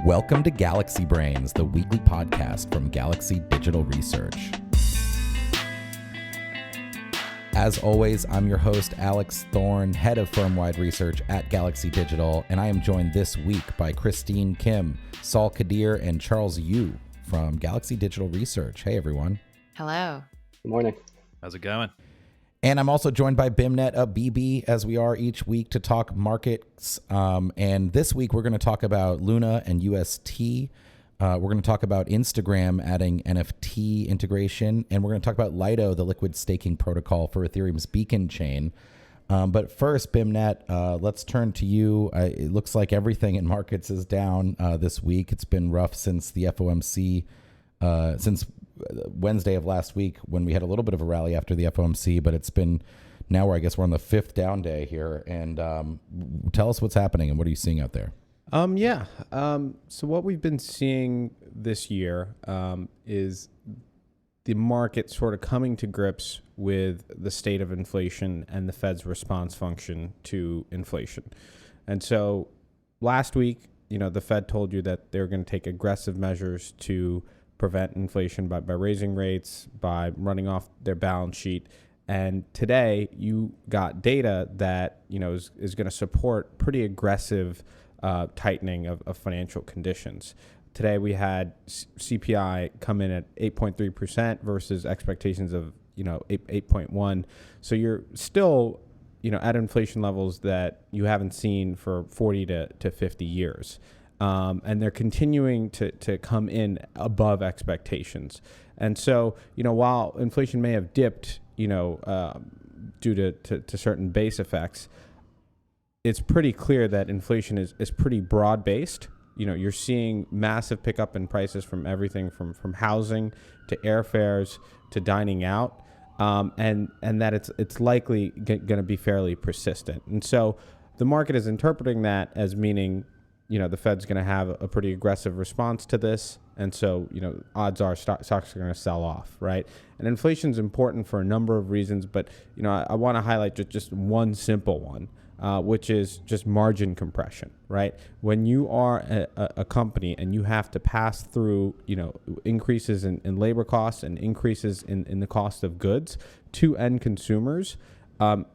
Welcome to Galaxy Brains, the weekly podcast from Galaxy Digital Research. As always, I'm your host, Alex Thorne, head of firm-wide research at Galaxy Digital, and I am joined this week by Christine Kim, Saul Kadir, and Charles Yu from Galaxy Digital Research. Hey, everyone. Hello. Good morning. How's it going? And I'm also joined by BIMnet of BB, as we are each week, to talk markets. And this week, we're going to talk about Luna and UST. We're going to talk about Instagram adding NFT integration. And we're going to talk about Lido, the liquid staking protocol for Ethereum's beacon chain. But first, BIMnet, let's turn to you. It looks like everything in markets is down this week. It's been rough since the FOMC, since Wednesday of last week when we had a little bit of a rally after the FOMC, but it's been now where I guess we're on the fifth down day here. And tell us what's happening and what are you seeing out there? So what we've been seeing this year is the market sort of coming to grips with the state of inflation and the Fed's response function to inflation. And so last week, the Fed told you that they're going to take aggressive measures to prevent inflation by raising rates, by running off their balance sheet. And today you got data that, is going to support pretty aggressive tightening of financial conditions. Today we had CPI come in at 8.3% versus expectations of 8.1. So you're still at inflation levels that you haven't seen for 40 to 50 years. And they're continuing to come in above expectations. And so while inflation may have dipped due to certain base effects, it's pretty clear that inflation is pretty broad-based. You're seeing massive pickup in prices from everything from housing to airfares to dining out, and that it's likely going to be fairly persistent. And so the market is interpreting that as meaning, the Fed's going to have a pretty aggressive response to this. And so, odds are stocks are going to sell off, right? And inflation is important for a number of reasons, but, I want to highlight just one simple one. Which is just margin compression, right? When you are a company and you have to pass through, increases in labor costs and increases in the cost of goods to end consumers,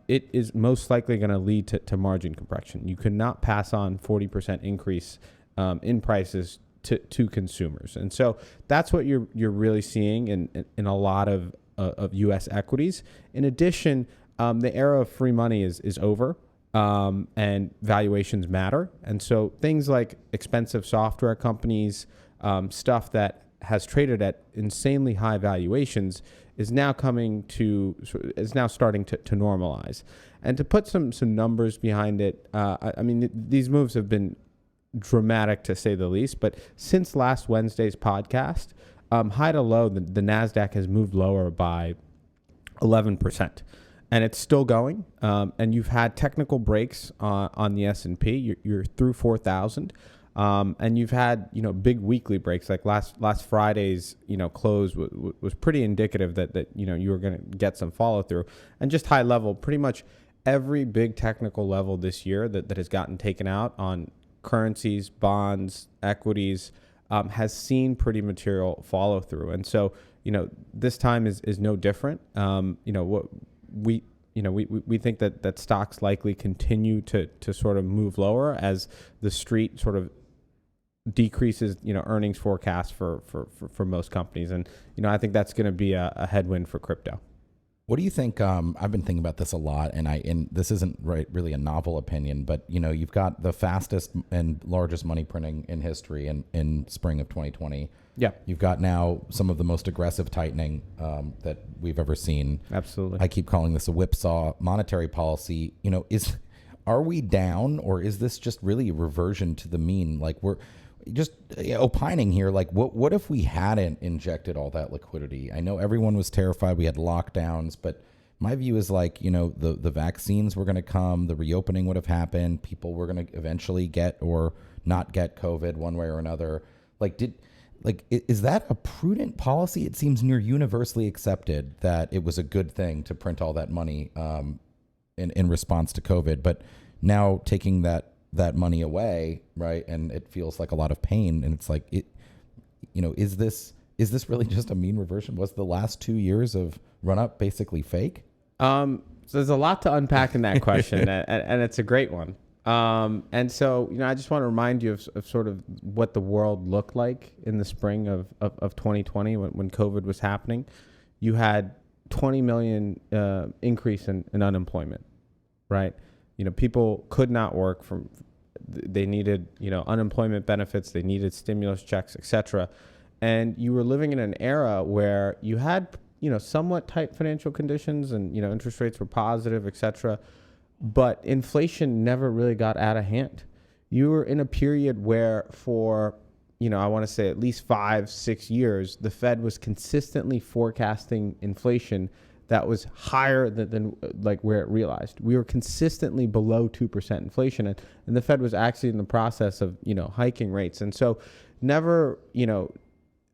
it is most likely going to lead to margin compression. You cannot pass on 40% increase in prices to consumers. And so that's what you're really seeing in a lot of U.S. equities. In addition, the era of free money is over. And valuations matter. And so things like expensive software companies, stuff that has traded at insanely high valuations is now starting to normalize. And to put some numbers behind it, these moves have been dramatic to say the least, but since last Wednesday's podcast, high to low, the NASDAQ has moved lower by 11%. And it's still going, and you've had technical breaks on the S&P. You're through 4,000, and you've had big weekly breaks. Like last Friday's close was pretty indicative that you were going to get some follow through. And just high level, pretty much every big technical level this year that has gotten taken out on currencies, bonds, equities has seen pretty material follow through. And so this time is no different. We think that stocks likely continue to sort of move lower as the street sort of decreases earnings forecasts for most companies, and I think that's going to be a headwind for crypto. What do you think? I've been thinking about this a lot, and this isn't really a novel opinion, but you've got the fastest and largest money printing in history in spring of 2020. Yeah, you've got now some of the most aggressive tightening that we've ever seen. Absolutely. I keep calling this a whipsaw monetary policy. Are we down, or is this just really a reversion to the mean? Like, we're just opining here. Like, what if we hadn't injected all that liquidity? I know everyone was terrified. We had lockdowns, but my view is like, the vaccines were going to come, the reopening would have happened, people were going to eventually get or not get COVID one way or another. Is that a prudent policy? It seems near universally accepted that it was a good thing to print all that money in response to COVID. But now taking that that money away, right? And it feels like a lot of pain. And it's like, is this really just a mean reversion? Was the last 2 years of run up basically fake? So there's a lot to unpack in that question, and it's a great one. And so, I just want to remind you of sort of what the world looked like in the spring of 2020 when COVID was happening. You had 20 million increase in unemployment, right? People could not work they needed, unemployment benefits, they needed stimulus checks, etc. And you were living in an era where you had, somewhat tight financial conditions and, interest rates were positive, etc. But inflation never really got out of hand. You were in a period where for, I want to say at least 5-6 years, the Fed was consistently forecasting inflation that was higher than like where it realized. We were consistently below 2% inflation, and the Fed was actually in the process of, hiking rates. And so never,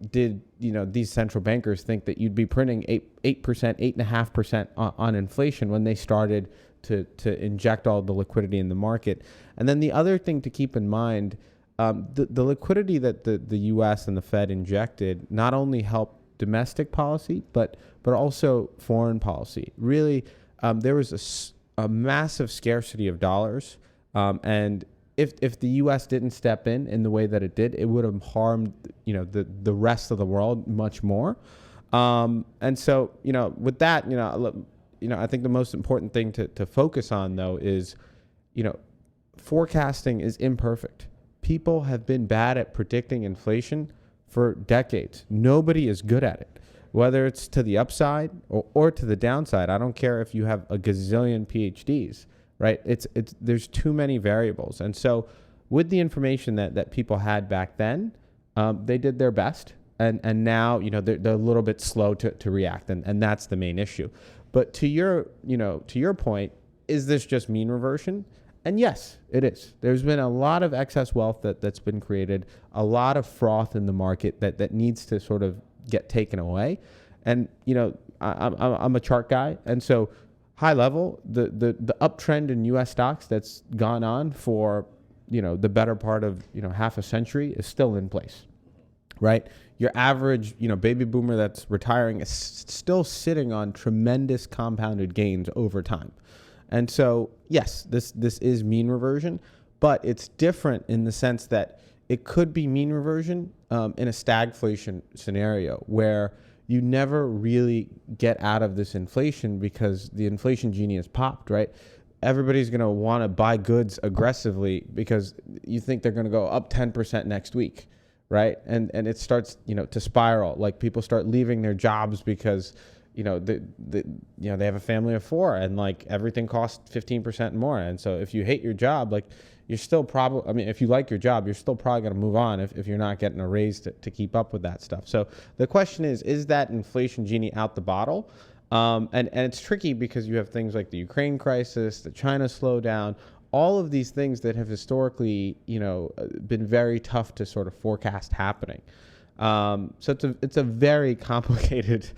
did, these central bankers think that you'd be printing 8%, 8.5% on inflation when they started to inject all the liquidity in the market. And then the other thing to keep in mind, the liquidity that the U.S. and the Fed injected not only helped domestic policy, but also foreign policy. Really, there was a massive scarcity of dollars, and if the U.S. didn't step in the way that it did, it would have harmed the rest of the world much more. And so with that, I think the most important thing to focus on though is forecasting is imperfect. People have been bad at predicting inflation for decades. Nobody is good at it, whether it's to the upside or to the downside. I don't care if you have a gazillion PhDs, right? There's too many variables. And so with the information that people had back then, they did their best. And now, they're a little bit slow to react. And that's the main issue. But to your point, is this just mean reversion? And yes, it is. There's been a lot of excess wealth that's been created, a lot of froth in the market that needs to sort of get taken away. And, I'm a chart guy. And so high level, the uptrend in U.S. stocks that's gone on for, the better part of, half a century is still in place, right? Your average, baby boomer that's retiring is still sitting on tremendous compounded gains over time. And so, yes, this is mean reversion, but it's different in the sense that it could be mean reversion in a stagflation scenario where you never really get out of this inflation because the inflation genie is popped, right? Everybody's going to want to buy goods aggressively because you think they're going to go up 10% next week, right? And it starts, to spiral. Like people start leaving their jobs because they have a family of 4 and like everything costs 15% more. And so if you hate your job, like you're still probably, if you like your job, you're still probably going to move on if you're not getting a raise to keep up with that stuff. So the question is that inflation genie out the bottle? And it's tricky because you have things like the Ukraine crisis, the China slowdown, all of these things that have historically, been very tough to sort of forecast happening. So it's a very complicated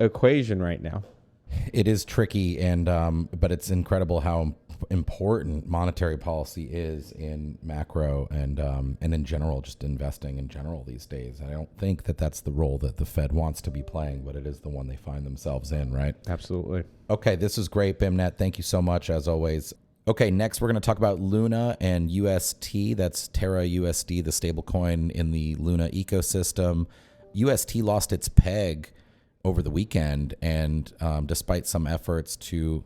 equation right now. It is tricky, but it's incredible how important monetary policy is in macro and in general, just investing in general these days. And I don't think that that's the role that the Fed wants to be playing, but it is the one they find themselves in, right? Absolutely. Okay, this is great, BIMNet. Thank you so much, as always. Okay, next we're going to talk about Luna and UST. That's Terra USD, the stablecoin in the Luna ecosystem. UST lost its peg over the weekend, and despite some efforts to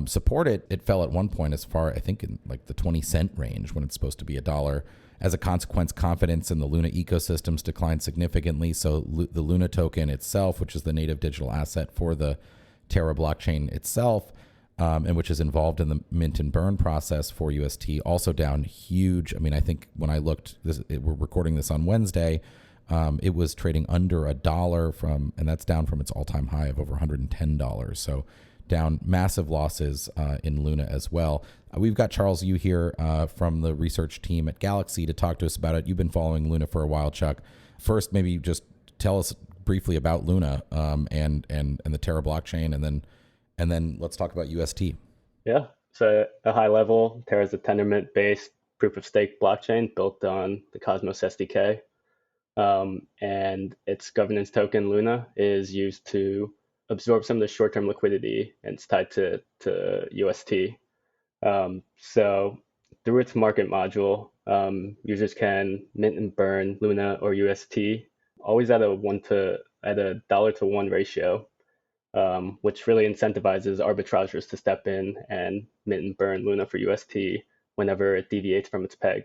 support it, it fell at one point as far, I think, in like the 20-cent range when it's supposed to be $1. As a consequence, confidence in the Luna ecosystems declined significantly. So the Luna token itself, which is the native digital asset for the Terra blockchain itself, and which is involved in the mint and burn process for UST, also down huge. I mean, I think when I looked, we're recording this on Wednesday, it was trading under $1 and that's down from its all-time high of over $110. So down massive losses in Luna as well. We've got Charles Yu here from the research team at Galaxy to talk to us about it. You've been following Luna for a while, Chuck. First, maybe just tell us briefly about Luna and the Terra blockchain, and then let's talk about UST. Yeah. So at a high level, Terra is a Tendermint-based proof of stake blockchain built on the Cosmos SDK. And its governance token, Luna, is used to absorb some of the short-term liquidity, and it's tied to UST. So through its market module, users can mint and burn Luna or UST, always at a dollar-to-one ratio, which really incentivizes arbitrageurs to step in and mint and burn Luna for UST whenever it deviates from its peg.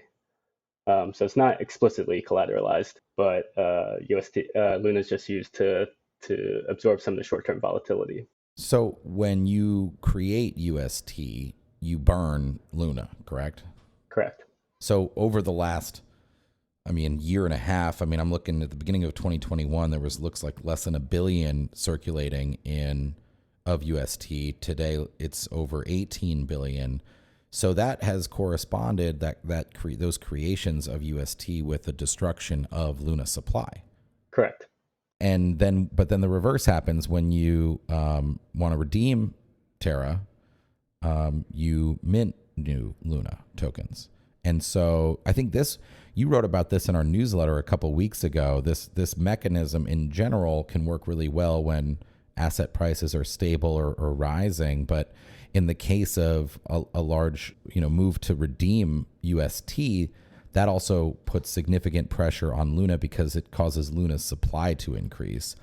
So it's not explicitly collateralized, but Luna is just used to absorb some of the short-term volatility. So when you create UST, you burn Luna, correct? Correct. So over the last, year and a half, I'm looking at the beginning of 2021, there looks like less than 1 billion circulating of UST. Today, it's over 18 billion. So that has corresponded those creations of UST with the destruction of Luna supply. Correct. But then the reverse happens when you want to redeem Terra, you mint new Luna tokens. And so I think you wrote about this in our newsletter a couple weeks ago. This mechanism in general can work really well when asset prices are stable or rising. But in the case of a large move to redeem UST, that also puts significant pressure on Luna because it causes Luna's supply to increase.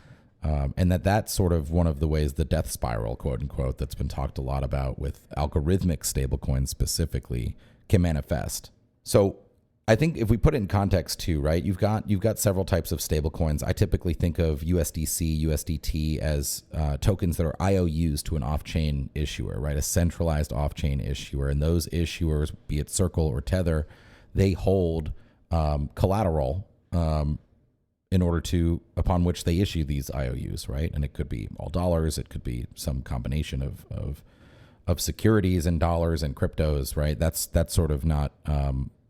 And that's sort of one of the ways the death spiral, quote unquote, that's been talked a lot about with algorithmic stablecoins specifically can manifest. So I think if we put it in context too, right, you've got several types of stablecoins. I typically think of USDC, USDT as tokens that are IOUs to an off-chain issuer, right, a centralized off-chain issuer. And those issuers, be it Circle or Tether, they hold collateral in order upon which they issue these IOUs, right? And it could be all dollars, it could be some combination of securities and dollars and cryptos, right? That's sort of not.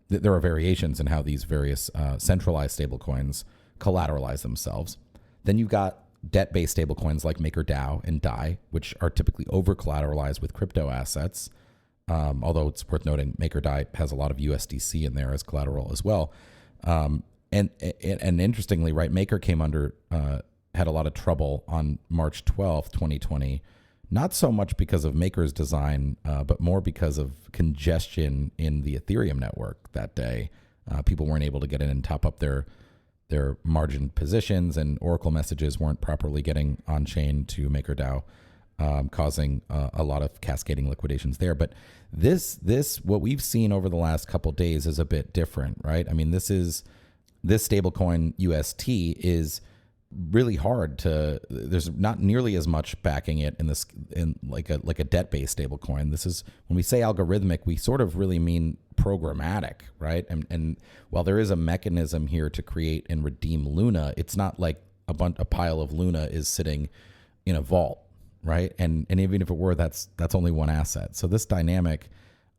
There are variations in how these various centralized stablecoins collateralize themselves. Then you've got debt-based stablecoins like MakerDAO and DAI, which are typically over-collateralized with crypto assets. Although it's worth noting, MakerDAI has a lot of USDC in there as collateral as well. And interestingly, right, Maker had a lot of trouble on March 12th, 2020. Not so much because of Maker's design, but more because of congestion in the Ethereum network that day. People weren't able to get in and top up their margin positions, and Oracle messages weren't properly getting on chain to MakerDAO, causing a lot of cascading liquidations there. But what we've seen over the last couple of days is a bit different, right? This stablecoin UST is really hard there's not nearly as much backing it in like a debt-based stablecoin. This is, when we say algorithmic, we sort of really mean programmatic, right? And while there is a mechanism here to create and redeem Luna, it's not like a pile of Luna is sitting in a vault, right? And even if it were, that's only one asset. So this dynamic,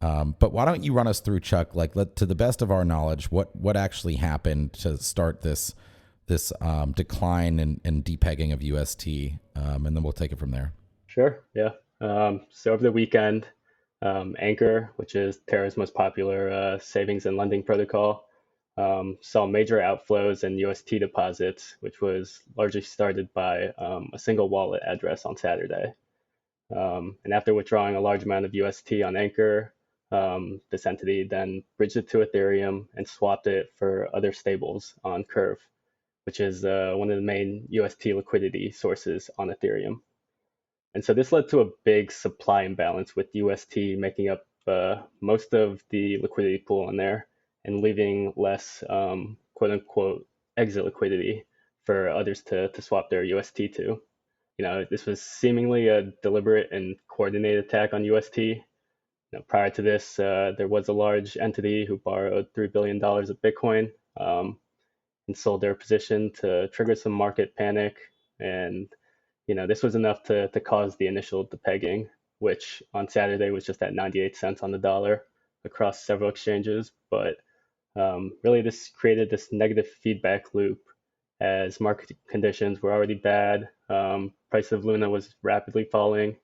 but why don't you run us through, Chuck, to the best of our knowledge, what actually happened to start this decline and depegging of UST, and then we'll take it from there. Sure, yeah. So over the weekend, Anchor, which is Terra's most popular savings and lending protocol, saw major outflows in UST deposits, which was largely started by a single wallet address on Saturday. And after withdrawing a large amount of UST on Anchor, this entity then bridged it to Ethereum and swapped it for other stables on Curve, which is one of the main UST liquidity sources on Ethereum. And so this led to a big supply imbalance, with UST making up most of the liquidity pool in there and leaving less quote unquote exit liquidity for others to swap their UST to. This was seemingly a deliberate and coordinated attack on UST. Prior to this, there was a large entity who borrowed $3 billion of Bitcoin and sold their position to trigger some market panic. And, this was enough to cause the initial depegging, which on Saturday was just at 98 cents on the dollar across several exchanges. But really, this created this negative feedback loop as market conditions were already bad. Price of Luna was rapidly falling,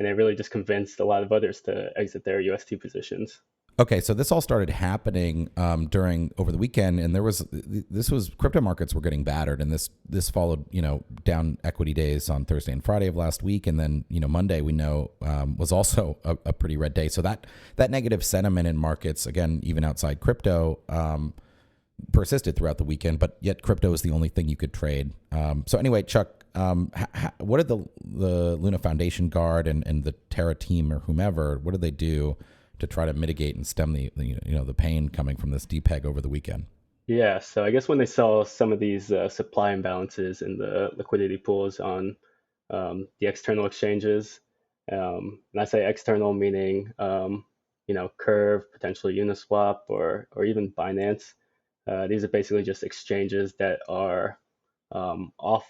and it really just convinced a lot of others to exit their UST positions. Okay, so this all started happening during over the weekend, and this was crypto markets were getting battered, and this followed down equity days on Thursday and Friday of last week, and then Monday we know was also a pretty red day. So that negative sentiment in markets, again even outside crypto, persisted throughout the weekend, but yet crypto is the only thing you could trade. So anyway, Chuck, what did the Luna Foundation Guard and the Terra team or whomever, what did they do to try to mitigate and stem the pain coming from this depeg over the weekend? Yeah, so I guess when they saw some of these supply imbalances in the liquidity pools on the external exchanges, and I say external meaning Curve, potentially Uniswap, or even Binance. These are basically just exchanges that are off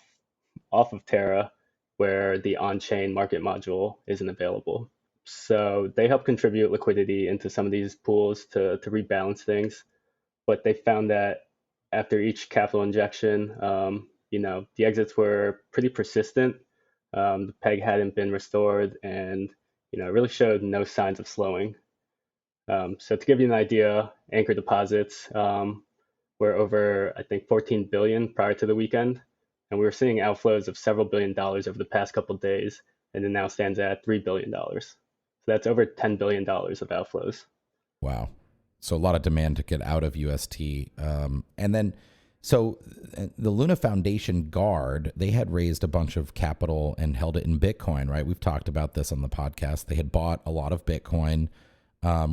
of Terra, where the on-chain market module isn't available. So they help contribute liquidity into some of these pools to rebalance things. But they found that after each capital injection, the exits were pretty persistent. The peg hadn't been restored, and it really showed no signs of slowing. So to give you an idea, anchor deposits were over, I think, 14 billion prior to the weekend, and we were seeing outflows of several $1 billion over the past couple of days, and it now stands at $3 billion. So that's over $10 billion of outflows. Wow. So a lot of demand to get out of UST. And then, so the Luna Foundation Guard, they had raised a bunch of capital and held it in Bitcoin, right? We've talked about this on the podcast. They had bought a lot of Bitcoin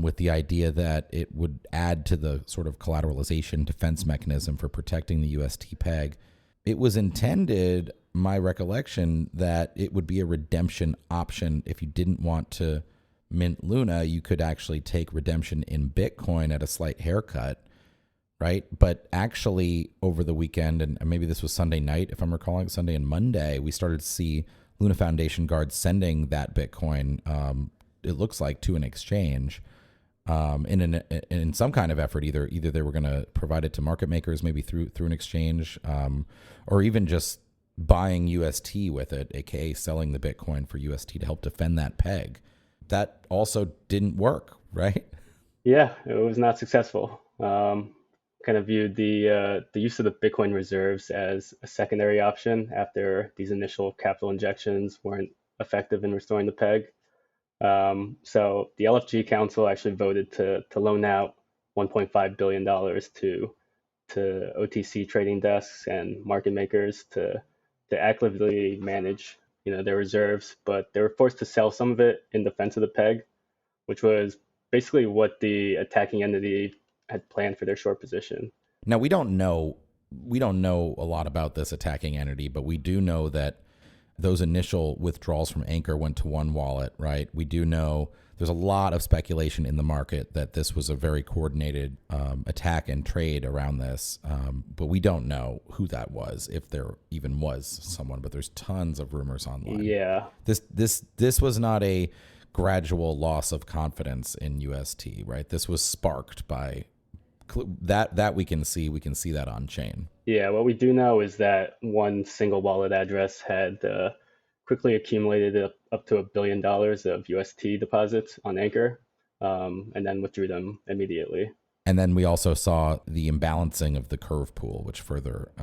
with the idea that it would add to the sort of collateralization defense mechanism for protecting the UST peg. It was intended, my recollection, that it would be a redemption option if you didn't want to mint Luna. You could actually take redemption in Bitcoin at a slight haircut, right? But actually over the weekend, and maybe this was Sunday night, if I'm recalling, Sunday and Monday, we started to see Luna Foundation Guard sending that Bitcoin, it looks like, to an exchange in some kind of effort. Either they were going to provide it to market makers, maybe through an exchange, or even just buying UST with it, aka selling the Bitcoin for UST to help defend that peg. That also didn't work, right? Yeah, it was not successful. Kind of viewed the use of the Bitcoin reserves as a secondary option after these initial capital injections weren't effective in restoring the peg. So the LFG Council actually voted to loan out $1.5 billion to OTC trading desks and market makers to actively manage their reserves, but they were forced to sell some of it in defense of the peg, which was basically what the attacking entity had planned for their short position. Now we don't know a lot about this attacking entity, but we do know that those initial withdrawals from Anchor went to one wallet, right? We do know there's a lot of speculation in the market that this was a very coordinated attack and trade around this, but we don't know who that was, if there even was someone. But there's tons of rumors online. Yeah, this was not a gradual loss of confidence in UST, right? This was sparked by that we can see that on chain. Yeah, what we do know is that one single wallet address had quickly accumulated up to $1 billion of UST deposits on Anchor, and then withdrew them immediately. And then we also saw the imbalancing of the Curve pool, which further,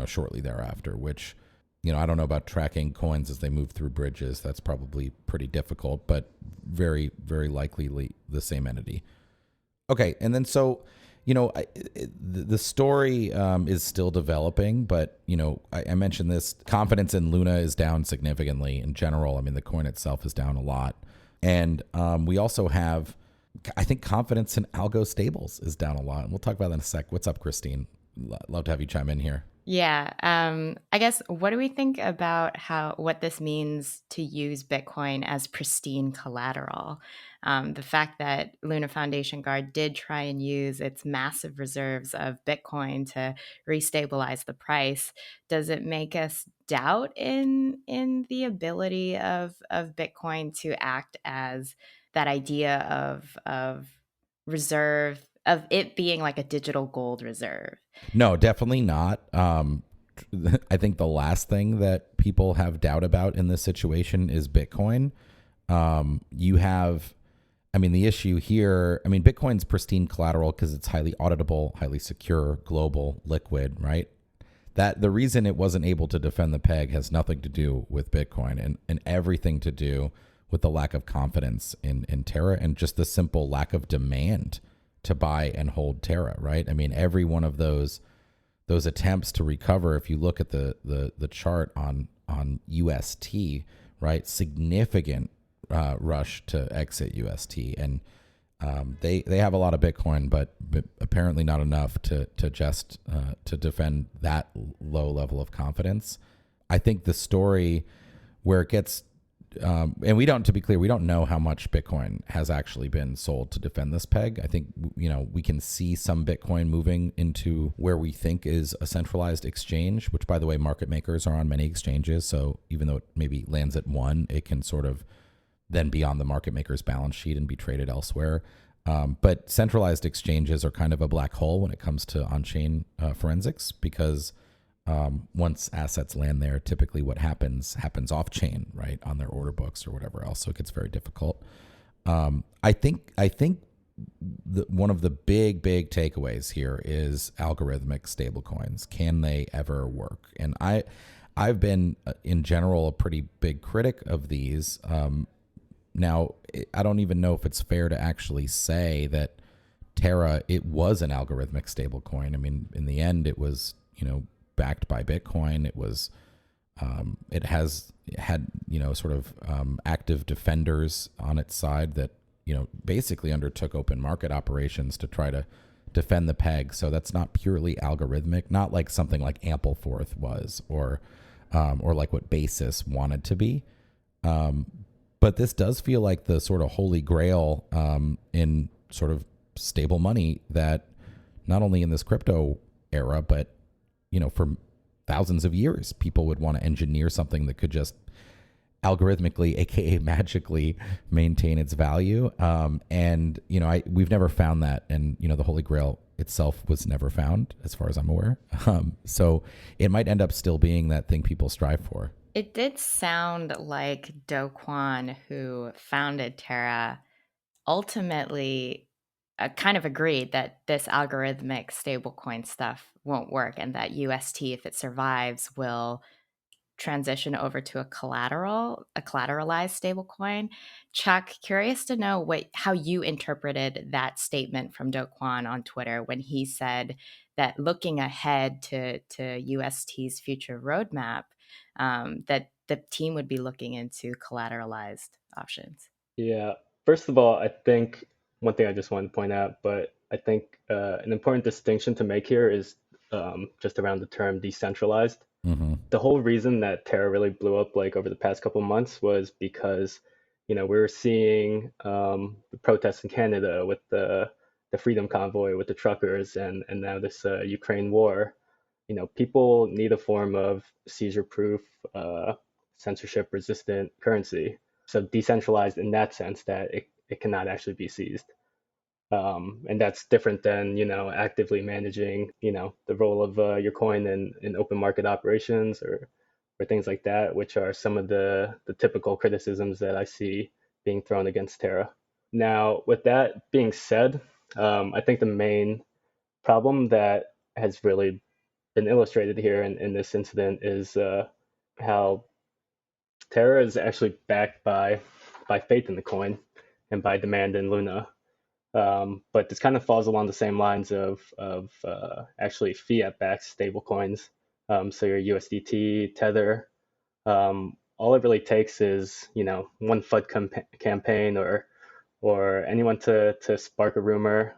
shortly thereafter, which, I don't know about tracking coins as they move through bridges. That's probably pretty difficult, but very, very likely the same entity. Okay. And then the story is still developing, but, I mentioned this. Confidence in Luna is down significantly in general. I mean, the coin itself is down a lot. And we also have, I think, confidence in algo stables is down a lot. And we'll talk about that in a sec. What's up, Christine? Love to have you chime in here. Yeah. I guess, what do we think about what this means to use Bitcoin as pristine collateral? The fact that Luna Foundation Guard did try and use its massive reserves of Bitcoin to restabilize the price, does it make us doubt in the ability of Bitcoin to act as that idea of reserve, of it being like a digital gold reserve? No, definitely not. I think the last thing that people have doubt about in this situation is Bitcoin. You have, I mean, the issue here, I mean, Bitcoin's pristine collateral because it's highly auditable, highly secure, global, liquid, right? That the reason it wasn't able to defend the peg has nothing to do with Bitcoin and everything to do with the lack of confidence in Terra and just the simple lack of demand to buy and hold Terra, right? I mean, every one of those attempts to recover, if you look at the chart on UST, right, significant rush to exit UST, and they have a lot of Bitcoin, but apparently not enough to just to defend that low level of confidence. I think the story where it gets and we don't, to be clear, we don't know how much Bitcoin has actually been sold to defend this peg. I think, we can see some Bitcoin moving into where we think is a centralized exchange, which, by the way, market makers are on many exchanges. So even though it maybe lands at one, it can sort of then be on the market maker's balance sheet and be traded elsewhere. But centralized exchanges are kind of a black hole when it comes to on-chain forensics, because once assets land there, typically what happens off-chain, right, on their order books or whatever else. So it gets very difficult. I think one of the big takeaways here is algorithmic stablecoins. Can they ever work? And I've been in general a pretty big critic of these. Now, I don't even know if it's fair to actually say that Terra, it was an algorithmic stablecoin. I mean, in the end, it was, backed by Bitcoin. It was, it had sort of active defenders on its side that, basically undertook open market operations to try to defend the peg. So that's not purely algorithmic, not like something like Ampleforth was, or like what Basis wanted to be. But this does feel like the sort of holy grail in sort of stable money that not only in this crypto era, but for thousands of years, people would want to engineer something that could just algorithmically, aka magically, maintain its value. And we've never found that, and the Holy Grail itself was never found, as far as I'm aware. So it might end up still being that thing people strive for. It did sound like Do Kwon, who founded Terra, ultimately kind of agreed that this algorithmic stablecoin stuff won't work, and that UST, if it survives, will transition over to a collateralized stablecoin. Chuck, curious to know how you interpreted that statement from Do Kwon on Twitter when he said that looking ahead to UST's future roadmap, that the team would be looking into collateralized options. Yeah. First of all, I think one thing I just wanted to point out, but I think an important distinction to make here is just around the term decentralized. Mm-hmm. The whole reason that Terra really blew up like over the past couple of months was because, we were seeing the protests in Canada with the Freedom Convoy, with the truckers, and now this Ukraine war. People need a form of seizure-proof, censorship-resistant currency. So decentralized in that sense that it cannot actually be seized. And that's different than, actively managing, the role of your coin in open market operations or things like that, which are some of the typical criticisms that I see being thrown against Terra. Now, with that being said, I think the main problem that has really been illustrated here in this incident is how Terra is actually backed by faith in the coin and by demand in Luna. But this kind of falls along the same lines of actually fiat-backed stablecoins. So your USDT, Tether, all it really takes is one FUD campaign or anyone to spark a rumor,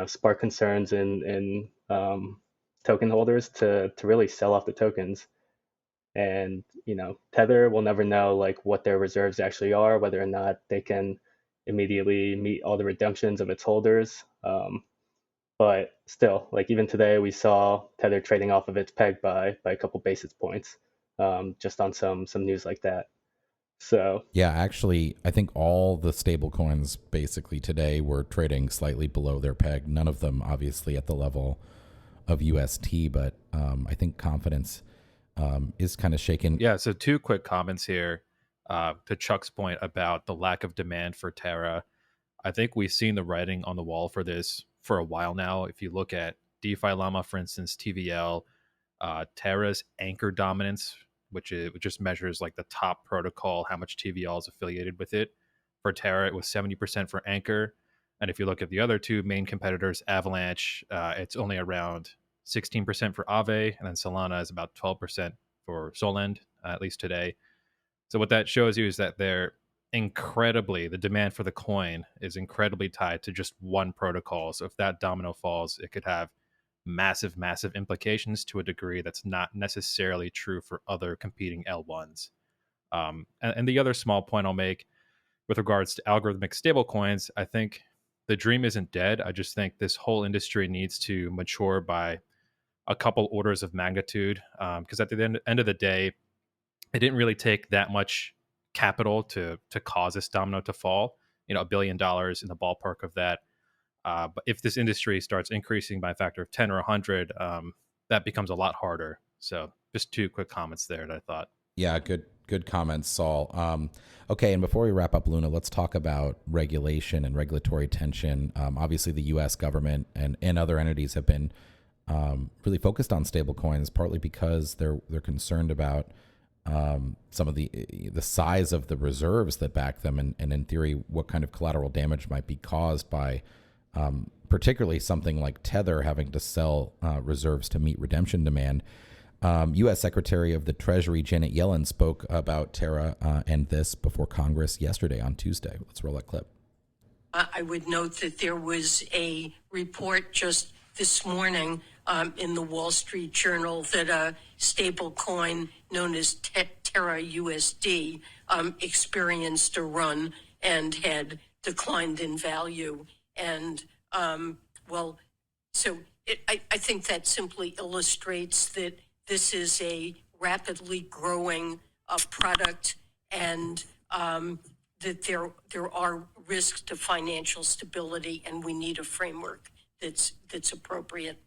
spark concerns in token holders to really sell off the tokens. And Tether will never know like what their reserves actually are, whether or not they can immediately meet all the redemptions of its holders. But still, like even today, we saw Tether trading off of its peg by a couple basis points, just on some news like that. So yeah, actually, I think all the stable coins basically today were trading slightly below their peg. None of them, obviously, at the level of UST, but I think confidence is kind of shaken. Yeah, so two quick comments here to Chuck's point about the lack of demand for Terra. I think we've seen the writing on the wall for this for a while now. If you look at DeFi Llama, for instance, TVL, Terra's anchor dominance, which just measures like the top protocol, how much TVL is affiliated with it. For Terra, it was 70% for Anchor. And if you look at the other two main competitors, Avalanche, it's only around 16% for Aave, and then Solana is about 12% for Solend, at least today. So what that shows you is that the demand for the coin is incredibly tied to just one protocol. So if that domino falls, it could have massive, massive implications to a degree that's not necessarily true for other competing L1s. And the other small point I'll make with regards to algorithmic stablecoins, I think the dream isn't dead. I just think this whole industry needs to mature by a couple orders of magnitude, because at the end of the day, it didn't really take that much capital to cause this domino to fall. $1 billion in the ballpark of that. But if this industry starts increasing by a factor of 10 or 100, that becomes a lot harder. So just two quick comments there that I thought. Yeah, good comments, Saul. Okay, and before we wrap up Luna, let's talk about regulation and regulatory tension. Obviously, the U.S. government and other entities have been really focused on stablecoins, partly because they're concerned about some of the size of the reserves that back them, and in theory, what kind of collateral damage might be caused by particularly something like Tether having to sell reserves to meet redemption demand. U.S. Secretary of the Treasury Janet Yellen spoke about Terra and this before Congress yesterday on Tuesday. Let's roll that clip. I would note that there was a report just this morning in the Wall Street Journal that a stable coin known as Terra USD experienced a run and had declined in value. And I think that simply illustrates that this is a rapidly growing product, and that there are risks to financial stability, and we need a framework that's appropriate.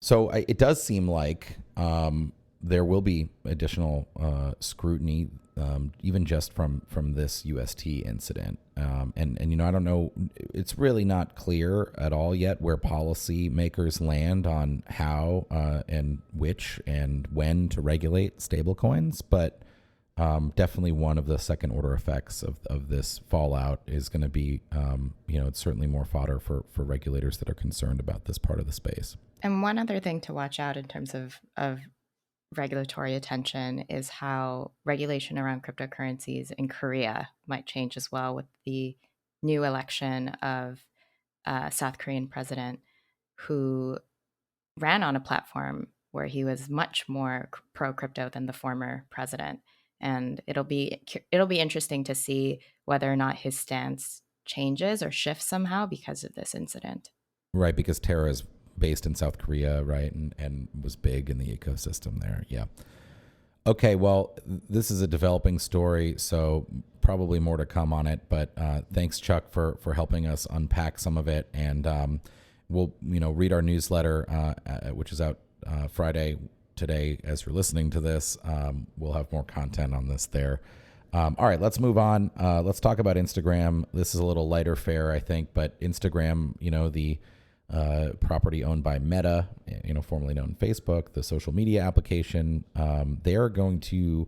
So it does seem like there will be additional scrutiny, even just from this UST incident. And I don't know, it's really not clear at all yet where policy makers land on how and which and when to regulate stablecoins, but definitely one of the second order effects of this fallout is going to be, it's certainly more fodder for regulators that are concerned about this part of the space. And one other thing to watch out in terms of regulatory attention is how regulation around cryptocurrencies in Korea might change as well, with the new election of a South Korean president who ran on a platform where he was much more pro crypto than the former president. And it'll be interesting to see whether or not his stance changes or shifts somehow because of this incident. Right, because Terra is based in South Korea, right, and was big in the ecosystem there. Yeah. Okay, well, this is a developing story, so probably more to come on it. But thanks, Chuck, for helping us unpack some of it, and we'll read our newsletter, which is out Friday today. As you're listening to this, we'll have more content on this there. All right, let's move on. Let's talk about Instagram. This is a little lighter fare, I think, but Instagram, the property owned by Meta, formerly known Facebook, the social media application, they are going to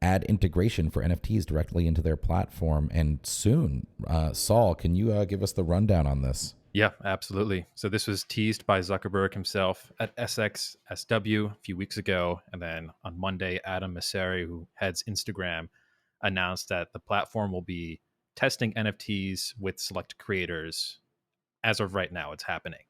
add integration for NFTs directly into their platform, and soon. Saul, can you give us the rundown on this? Yeah, absolutely. So this was teased by Zuckerberg himself at SXSW a few weeks ago, and then on Monday, Adam Mosseri, who heads Instagram, announced that the platform will be testing NFTs with select creators. As of right now, it's happening.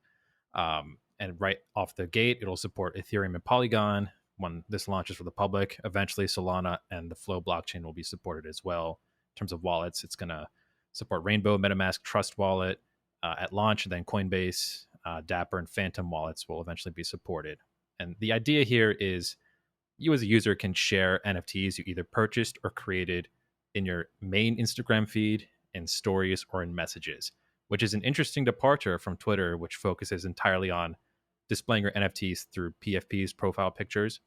And right off the gate, it'll support Ethereum and Polygon when this launches for the public. Eventually, Solana and the Flow blockchain will be supported as well. In terms of wallets, it's going to support Rainbow, MetaMask, Trust Wallet at launch, and then Coinbase, Dapper, and Phantom wallets will eventually be supported. And the idea here is you as a user can share NFTs you either purchased or created in your main Instagram feed, in stories, or in messages, which is an interesting departure from Twitter, which focuses entirely on displaying your NFTs through PFPs, profile pictures.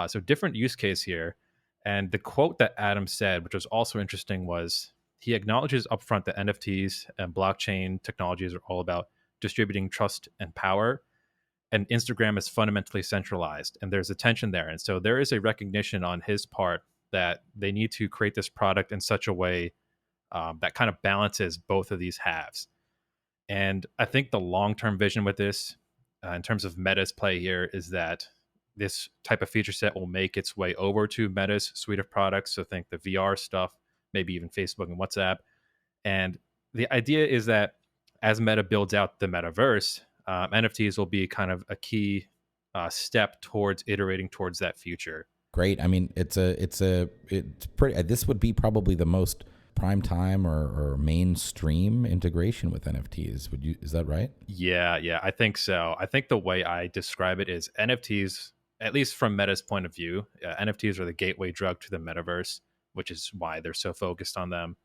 So different use case here. And the quote that Adam said, which was also interesting, was he acknowledges upfront that NFTs and blockchain technologies are all about distributing trust and power, and Instagram is fundamentally centralized, and there's a tension there. And so there is a recognition on his part that they need to create this product in such a way that kind of balances both of these halves. And I think the long-term vision with this, in terms of Meta's play here, is that this type of feature set will make its way over to Meta's suite of products. So think the VR stuff, maybe even Facebook and WhatsApp. And the idea is that as Meta builds out the metaverse, NFTs will be kind of a key step towards iterating towards that future. Great. I mean, it's pretty. This would be probably the most prime time or mainstream integration with NFTs. Is that right? Yeah, I think so. I think the way I describe it is NFTs, at least from Meta's point of view, NFTs are the gateway drug to the metaverse, which is why they're so focused on them.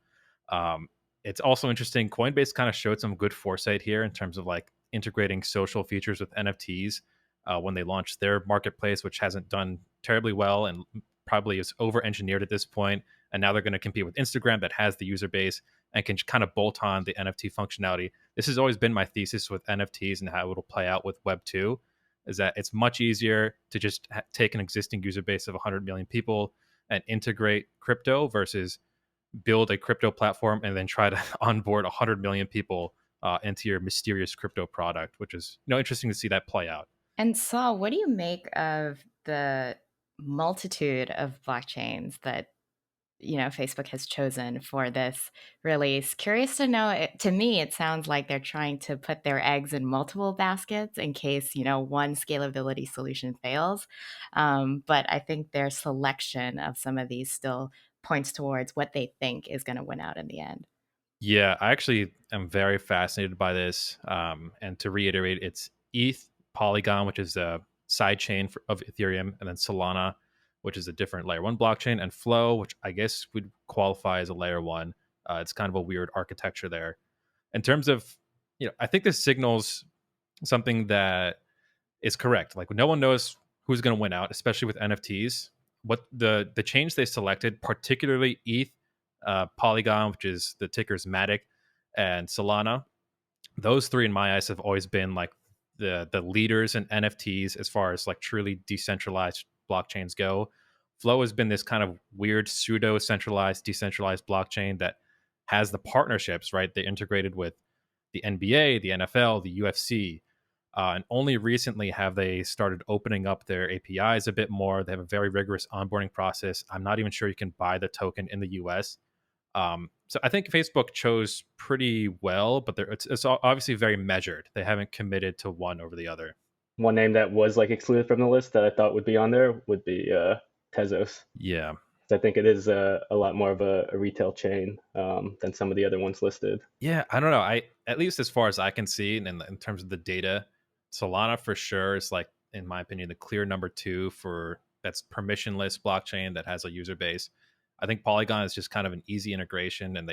It's also interesting. Coinbase kind of showed some good foresight here in terms of like integrating social features with NFTs when they launched their marketplace, which hasn't done terribly well and probably is over-engineered at this point. And now they're going to compete with Instagram that has the user base and can kind of bolt on the NFT functionality. This has always been my thesis with NFTs and how it'll play out with Web 2, is that it's much easier to just take an existing user base of 100 million people and integrate crypto versus build a crypto platform and then try to onboard 100 million people into your mysterious crypto product, which is interesting to see that play out. And Saul, what do you make of the multitude of blockchains that Facebook has chosen for this release? Curious to know. To me, it sounds like they're trying to put their eggs in multiple baskets in case one scalability solution fails. But I think their selection of some of these still points towards what they think is going to win out in the end. Yeah, I actually am very fascinated by this. And to reiterate, it's ETH, Polygon, which is a side chain of Ethereum, and then Solana, which is a different layer 1 blockchain, and Flow, which I guess would qualify as a layer 1. It's kind of a weird architecture there. In terms of, I think this signals something that is correct. Like no one knows who's going to win out, especially with NFTs. What the chains they selected, particularly ETH, Polygon, which is the ticker's Matic, and Solana, those three in my eyes have always been like the leaders in NFTs as far as like truly decentralized blockchains go. Flow has been this kind of weird pseudo centralized, decentralized blockchain that has the partnerships, right? They integrated with the NBA, the NFL, the UFC. And only recently have they started opening up their APIs a bit more. They have a very rigorous onboarding process. I'm not even sure you can buy the token in the US. So I think Facebook chose pretty well, but it's obviously very measured. They haven't committed to one over the other. One name that was like excluded from the list that I thought would be on there would be Tezos. Yeah. I think it is a lot more of a retail chain than some of the other ones listed. Yeah, I don't know. At least as far as I can see, and in terms of the data, Solana for sure is like, in my opinion, the clear number 2 for that's permissionless blockchain that has a user base. I think Polygon is just kind of an easy integration, and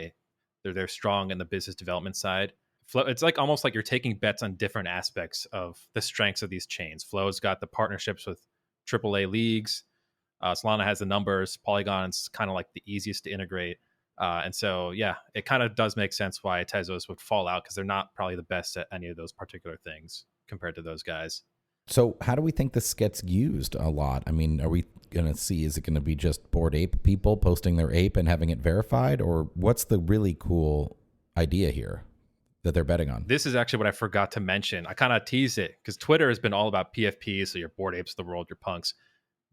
they're strong in the business development side. Flow, it's like almost like you're taking bets on different aspects of the strengths of these chains. Flow's got the partnerships with AAA leagues. Solana has the numbers. Polygon's kind of like the easiest to integrate. And so, yeah, it kind of does make sense why Tezos would fall out, because they're not probably the best at any of those particular things compared to those guys. So how do we think this gets used a lot? I mean, are we going to see, is it going to be just Bored Ape people posting their ape and having it verified? Or what's the really cool idea here that they're betting on? This is actually what I forgot to mention. I kind of teased it because Twitter has been all about PFPs, so your Bored Apes of the world, your punks.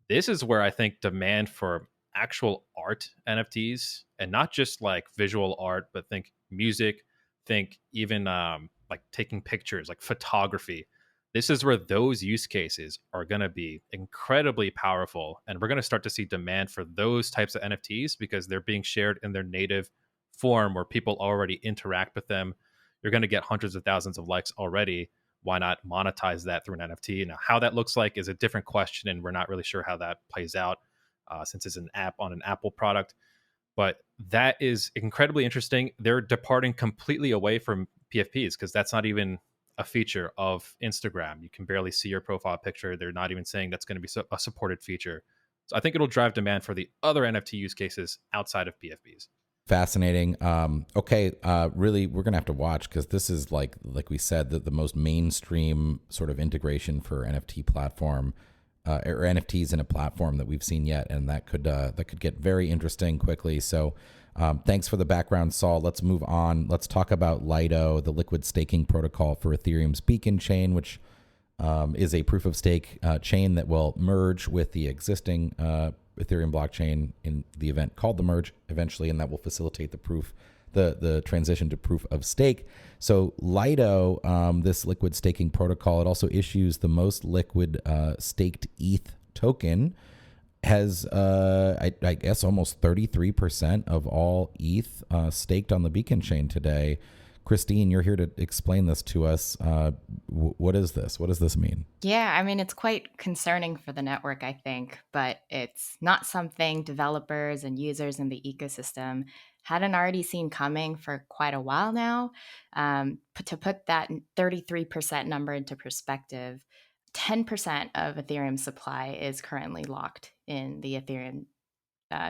This is where I think demand for actual art NFTs, and not just like visual art, but think music, think even like taking pictures, like photography. This is where those use cases are going to be incredibly powerful. And we're going to start to see demand for those types of NFTs because they're being shared in their native form where people already interact with them. You're going to get hundreds of thousands of likes already. Why not monetize that through an NFT? Now, how that looks like is a different question, and we're not really sure how that plays out since it's an app on an Apple product. But that is incredibly interesting. They're departing completely away from PFPs because that's not even a feature of Instagram. You can barely see your profile picture. They're not even saying that's going to be a supported feature. So I think it'll drive demand for the other NFT use cases outside of PFPs. Fascinating. Okay, really, we're gonna have to watch, because this is like we said, the most mainstream sort of integration for NFT platform, or NFTs in a platform that we've seen yet, and that could get very interesting quickly. So, thanks for the background, Saul. Let's move on. Let's talk about Lido, the liquid staking protocol for Ethereum's Beacon chain, which is a proof of stake chain that will merge with the existing Ethereum blockchain in the event called the merge eventually, and that will facilitate the transition to proof of stake. So Lido, this liquid staking protocol, it also issues the most liquid staked ETH token, has I guess almost 33% of all ETH staked on the Beacon chain today. Christine, you're here to explain this to us. What is this? What does this mean? Yeah, I mean, it's quite concerning for the network, I think, but it's not something developers and users in the ecosystem hadn't already seen coming for quite a while now. To put that 33% number into perspective, 10% of Ethereum supply is currently locked in the Ethereum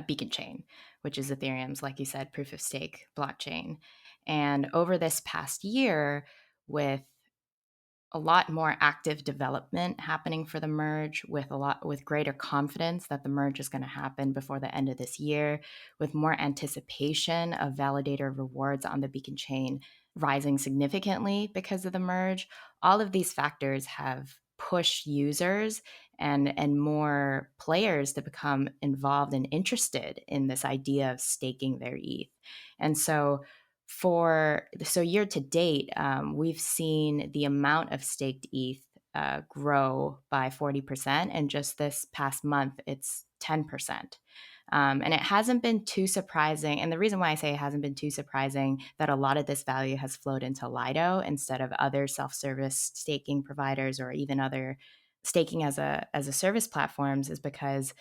Beacon chain, which is Ethereum's, like you said, proof of stake blockchain. And over this past year, with a lot more active development happening for the merge, with greater confidence that the merge is going to happen before the end of this year, with more anticipation of validator rewards on the Beacon chain rising significantly because of the merge. All of these factors have pushed users and more players to become involved and interested in this idea of staking their ETH. And so year to date, we've seen the amount of staked ETH grow by 40%, and just this past month, it's 10%. And it hasn't been too surprising. And the reason why I say it hasn't been too surprising that a lot of this value has flowed into Lido instead of other self-service staking providers or even other staking as a service platforms is because,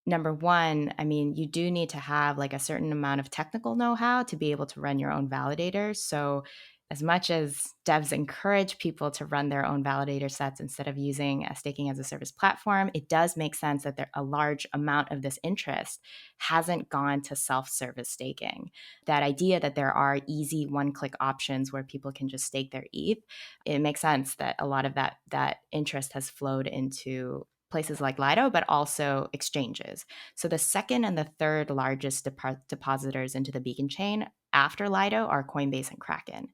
number one, I mean, you do need to have like a certain amount of technical know-how to be able to run your own validator. So as much as devs encourage people to run their own validator sets instead of using a staking as a service platform, it does make sense that a large amount of this interest hasn't gone to self-service staking. That idea that there are easy one-click options where people can just stake their ETH, it makes sense that a lot of that interest has flowed into places like Lido, but also exchanges. So the second and the third largest depositors into the Beacon chain after Lido are Coinbase and Kraken.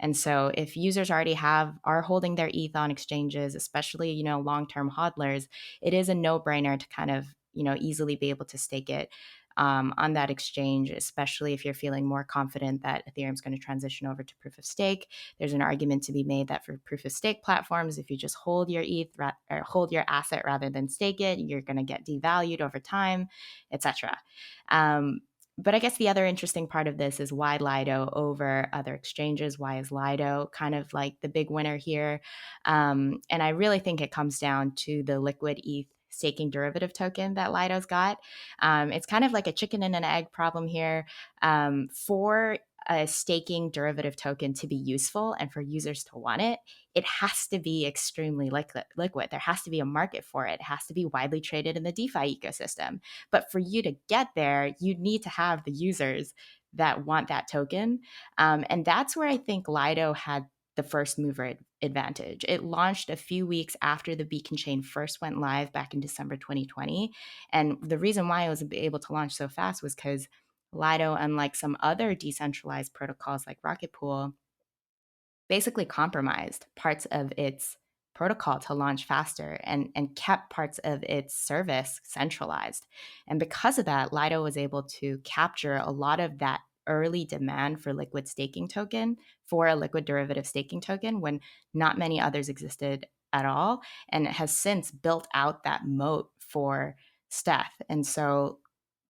And so if users already are holding their ETH on exchanges, especially, long-term hodlers, it is a no-brainer to kind of, easily be able to stake it on that exchange, especially if you're feeling more confident that Ethereum's going to transition over to proof of stake. There's an argument to be made that for proof of stake platforms, if you just hold your ETH or hold your asset rather than stake it, you're going to get devalued over time, etc. But I guess the other interesting part of this is why Lido over other exchanges? Why is Lido kind of like the big winner here? And I really think it comes down to the liquid ETH staking derivative token that Lido's got. It's kind of like a chicken and an egg problem here. For a staking derivative token to be useful and for users to want it, it has to be extremely liquid. There has to be a market for it. It has to be widely traded in the DeFi ecosystem. But for you to get there, you need to have the users that want that token. And that's where I think Lido had the first mover advantage. It launched a few weeks after the Beacon chain first went live back in December 2020. And the reason why it was able to launch so fast was because Lido, unlike some other decentralized protocols like Rocket Pool, basically compromised parts of its protocol to launch faster and kept parts of its service centralized. And because of that, Lido was able to capture a lot of that early demand for liquid staking token, for a liquid derivative staking token, when not many others existed at all. And it has since built out that moat for Steth. And so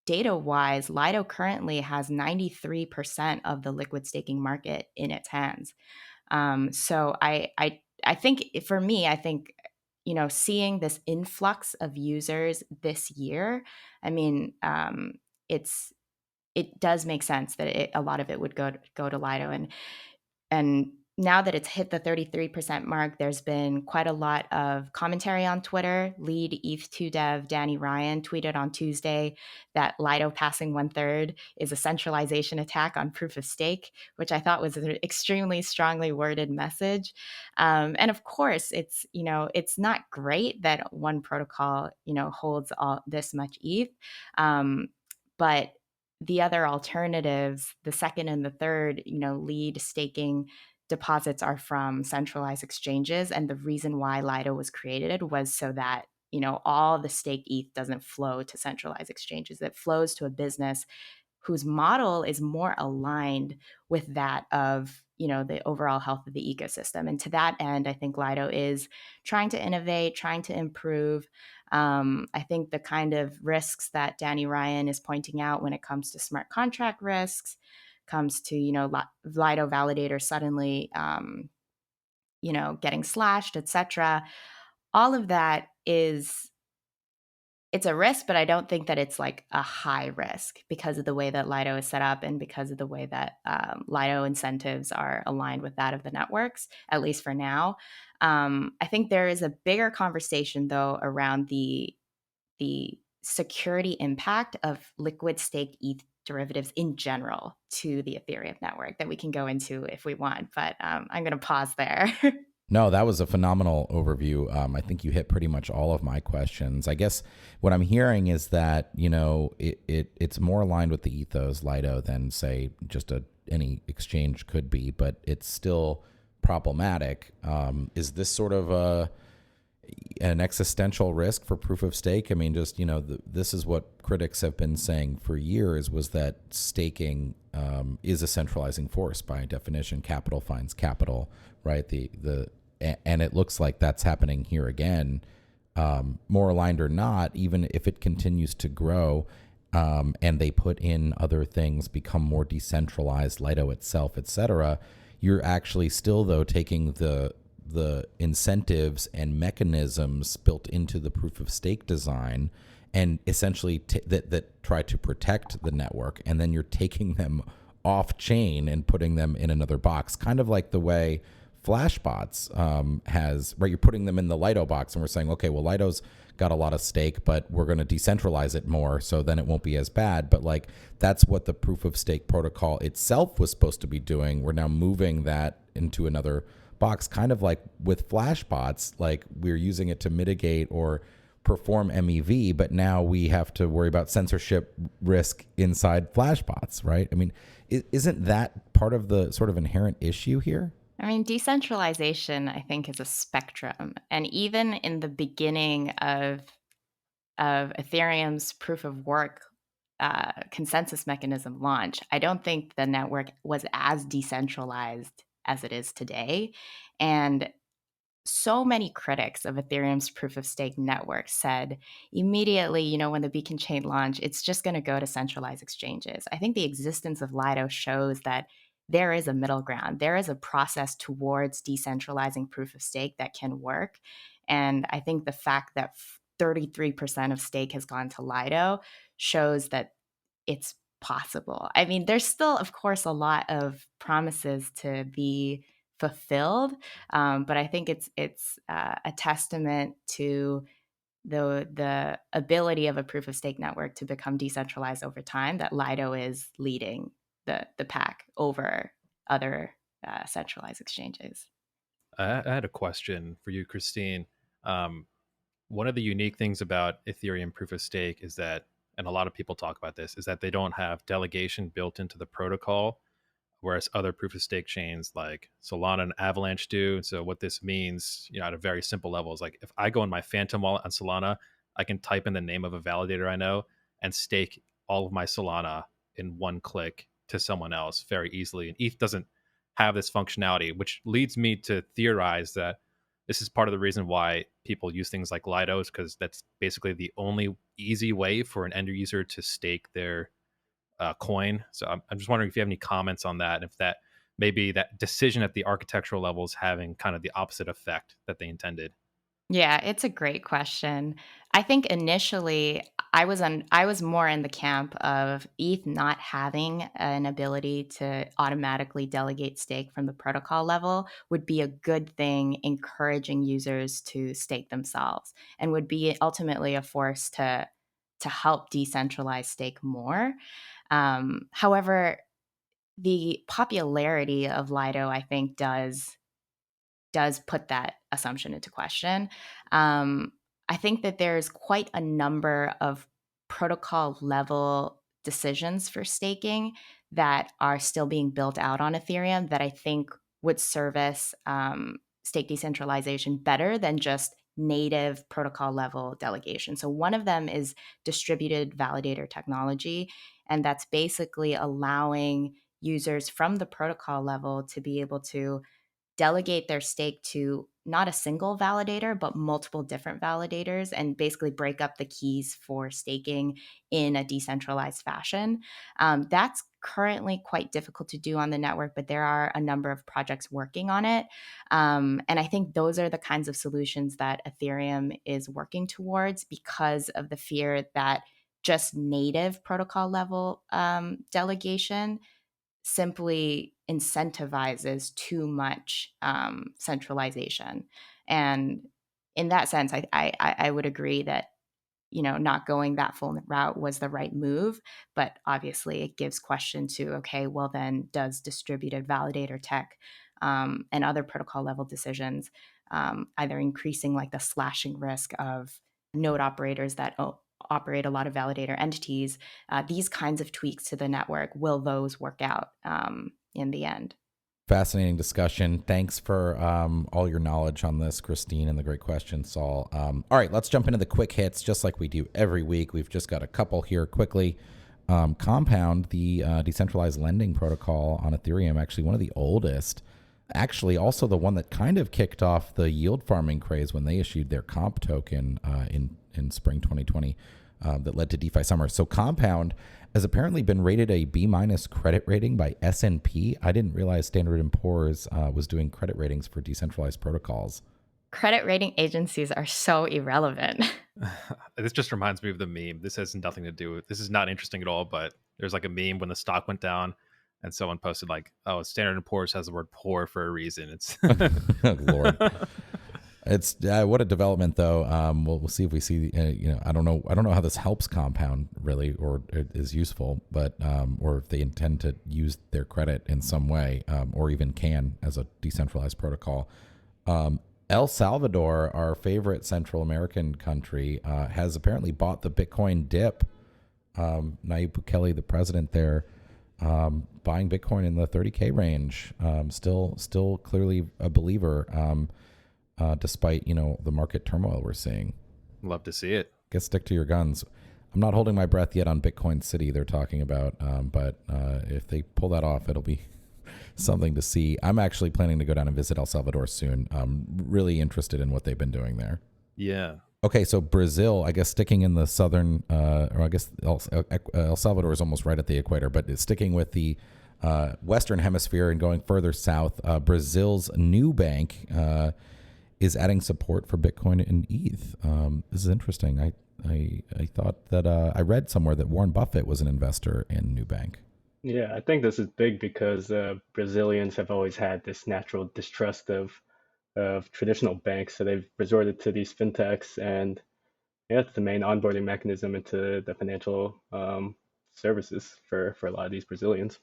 data-wise, Lido currently has 93% of the liquid staking market in its hands. So I think for me, I think, seeing this influx of users this year, I mean, it does make sense that a lot of it would go to Lido, and now that it's hit the 33% mark, there's been quite a lot of commentary on Twitter. Lead ETH2 dev Danny Ryan tweeted on Tuesday that Lido passing 1/3 is a centralization attack on proof of stake, which I thought was an extremely strongly worded message. And of course, it's not great that one protocol holds all this much ETH, but the other alternatives, the second and the third, lead staking deposits are from centralized exchanges. And the reason why Lido was created was so that, all the stake ETH doesn't flow to centralized exchanges. It flows to a business whose model is more aligned with that of, the overall health of the ecosystem. And to that end, I think Lido is trying to innovate, trying to improve. I think the kind of risks that Danny Ryan is pointing out when it comes to smart contract risks, comes to Lido validator suddenly getting slashed, etc. All of that it's a risk, but I don't think that it's like a high risk because of the way that Lido is set up and because of the way that Lido incentives are aligned with that of the networks, at least for now. I think there is a bigger conversation though around the security impact of liquid stake ETH derivatives in general to the Ethereum network that we can go into if we want, but I'm going to pause there. No, that was a phenomenal overview. I think you hit pretty much all of my questions. I guess what I'm hearing is that, it's more aligned with the ethos Lido than say just any exchange could be, but it's still problematic. Is this sort of an existential risk for proof of stake? I mean, just, this is what critics have been saying for years, was that staking is a centralizing force by definition. Capital finds capital, right? And it looks like that's happening here again, more aligned or not, even if it continues to grow and they put in other things, become more decentralized, Lido itself, et cetera. You're actually still, though, taking the incentives and mechanisms built into the proof of stake design and essentially that try to protect the network, and then you're taking them off chain and putting them in another box, kind of like the way Flashbots has, right? You're putting them in the Lido box and we're saying, okay, well, Lido's got a lot of stake, but we're going to decentralize it more, so then it won't be as bad. But like, that's what the proof of stake protocol itself was supposed to be doing. We're now moving that into another box, kind of like with Flashbots, like we're using it to mitigate or perform MEV, but now we have to worry about censorship risk inside Flashbots, right? I mean, isn't that part of the sort of inherent issue here? I mean, decentralization, I think, is a spectrum. And even in the beginning of Ethereum's proof of work consensus mechanism launch, I don't think the network was as decentralized as it is today. And so many critics of Ethereum's proof of stake network said immediately, when the Beacon chain launched, it's just going to go to centralized exchanges. I think the existence of Lido shows that there is a middle ground. There is a process towards decentralizing proof of stake that can work. And I think the fact that 33% of stake has gone to Lido shows that it's possible. I mean, there's still, of course, a lot of promises to be fulfilled, but I think it's a testament to the ability of a proof of stake network to become decentralized over time, that Lido is leading the pack over other centralized exchanges. I had a question for you, Christine. One of the unique things about Ethereum proof of stake is that, and a lot of people talk about this, is that they don't have delegation built into the protocol, whereas other proof of stake chains like Solana and Avalanche do. So what this means, at a very simple level, is like if I go in my Phantom wallet on Solana, I can type in the name of a validator I know and stake all of my Solana in one click to someone else very easily. And ETH doesn't have this functionality, which leads me to theorize that this is part of the reason why people use things like Lidos, because that's basically the only easy way for an end user to stake their coin. So I'm just wondering if you have any comments on that, and if that maybe that decision at the architectural level is having kind of the opposite effect that they intended. Yeah, it's a great question. I think initially I was more in the camp of ETH not having an ability to automatically delegate stake from the protocol level would be a good thing, encouraging users to stake themselves, and would be ultimately a force to help decentralize stake more. However, the popularity of Lido, I think, does put that assumption into question. I think that there's quite a number of protocol level decisions for staking that are still being built out on Ethereum that I think would service stake decentralization better than just native protocol level delegation. So one of them is distributed validator technology, and that's basically allowing users from the protocol level to be able to delegate their stake to not a single validator, but multiple different validators, and basically break up the keys for staking in a decentralized fashion. That's currently quite difficult to do on the network, but there are a number of projects working on it. And I think those are the kinds of solutions that Ethereum is working towards, because of the fear that just native protocol level delegation simply incentivizes too much centralization. And in that sense, I would agree that, not going that full route was the right move. But obviously, it gives question to, okay, well, then does distributed validator tech and other protocol level decisions, either increasing like the slashing risk of node operators that operate a lot of validator entities, these kinds of tweaks to the network, will those work out in the end? Fascinating discussion. Thanks for all your knowledge on this, Christine, and the great questions, Saul. All right, let's jump into the quick hits, just like we do every week. We've just got a couple here quickly. Compound, the decentralized lending protocol on Ethereum, actually one of the oldest. Actually, also the one that kind of kicked off the yield farming craze when they issued their comp token in spring 2020 that led to DeFi Summer. So Compound has apparently been rated a B- credit rating by S&P. I didn't realize Standard & Poor's was doing credit ratings for decentralized protocols. Credit rating agencies are so irrelevant. This just reminds me of the meme. This has nothing to do with, this is not interesting at all, but there's like a meme when the stock went down and someone posted like, oh, Standard & Poor's has the word poor for a reason. It's Oh, Lord. It's what a development, though. We'll see if we see. I don't know how this helps Compound really, or it is useful, but or if they intend to use their credit in some way, or even can as a decentralized protocol. El Salvador, our favorite Central American country, has apparently bought the Bitcoin dip. Nayib Bukele, the president there, buying Bitcoin in the 30K range. Still clearly a believer. Despite the market turmoil we're seeing. Love to see it. Guess stick to your guns. I'm not holding my breath yet on Bitcoin City they're talking about, but if they pull that off, it'll be something to see. I'm actually planning to go down and visit El Salvador soon. I'm really interested in what they've been doing there. Yeah. Okay, so Brazil, I guess sticking in the southern, or I guess El Salvador is almost right at the equator, but it's sticking with the Western hemisphere and going further south. Brazil's new bank is adding support for Bitcoin and ETH. This is interesting. I thought that I read somewhere that Warren Buffett was an investor in Nubank. Yeah, I think this is big because Brazilians have always had this natural distrust of traditional banks, so they've resorted to these fintechs, and yeah, it's the main onboarding mechanism into the financial services for a lot of these Brazilians.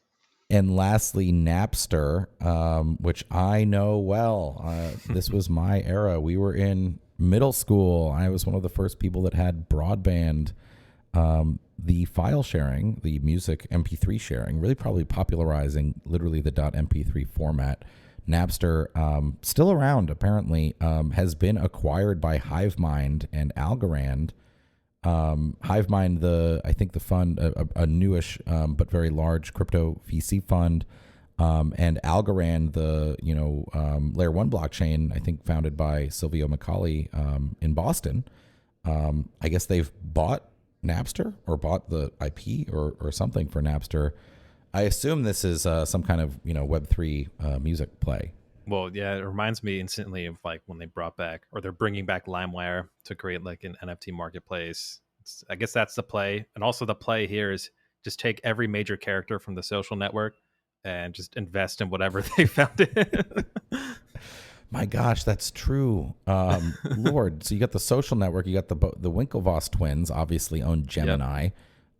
And lastly, Napster, which I know well. This was my era. We were in middle school. I was one of the first people that had broadband. The file sharing, the music MP3 sharing, really probably popularizing literally the .mp3 format. Napster, still around apparently, has been acquired by Hivemind and Algorand. Hivemind, I think the fund, a newish but very large crypto VC fund, and Algorand, the Layer 1 blockchain, I think founded by Silvio Macaulay in Boston. I guess they've bought Napster or bought the IP or something for Napster. I assume this is some kind of Web3 music play. Well, yeah, it reminds me instantly of like when they brought back, or they're bringing back LimeWire to create like an NFT marketplace. I guess that's the play. And also the play here is just take every major character from the social network and just invest in whatever they found it. My gosh, that's true. Lord, so you got the social network, you got the Winklevoss twins, obviously own Gemini,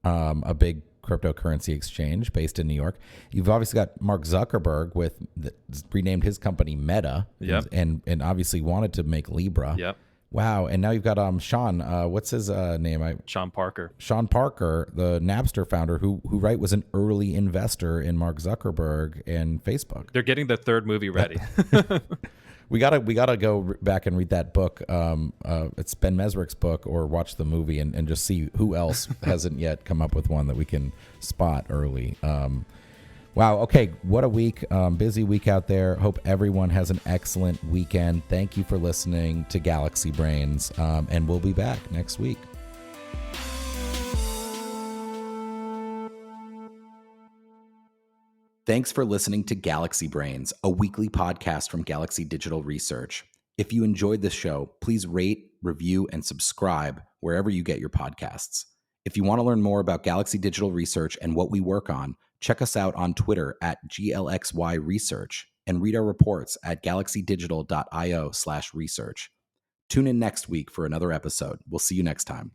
a big cryptocurrency exchange based in New York. You've obviously got Mark Zuckerberg renamed his company Meta, and obviously wanted to make Libra. Yep. Wow, and now you've got Sean. What's his name? Sean Parker. Sean Parker, the Napster founder, who was an early investor in Mark Zuckerberg and Facebook. They're getting the third movie ready. We gotta go back and read that book. It's Ben Mesrick's book, or watch the movie and just see who else hasn't yet come up with one that we can spot early. Wow. Okay. What a week. Busy week out there. Hope everyone has an excellent weekend. Thank you for listening to Galaxy Brains. And we'll be back next week. Thanks for listening to Galaxy Brains, a weekly podcast from Galaxy Digital Research. If you enjoyed this show, please rate, review, and subscribe wherever you get your podcasts. If you want to learn more about Galaxy Digital Research and what we work on, check us out on Twitter at GLXY Research and read our reports at galaxydigital.io/research. Tune in next week for another episode. We'll see you next time.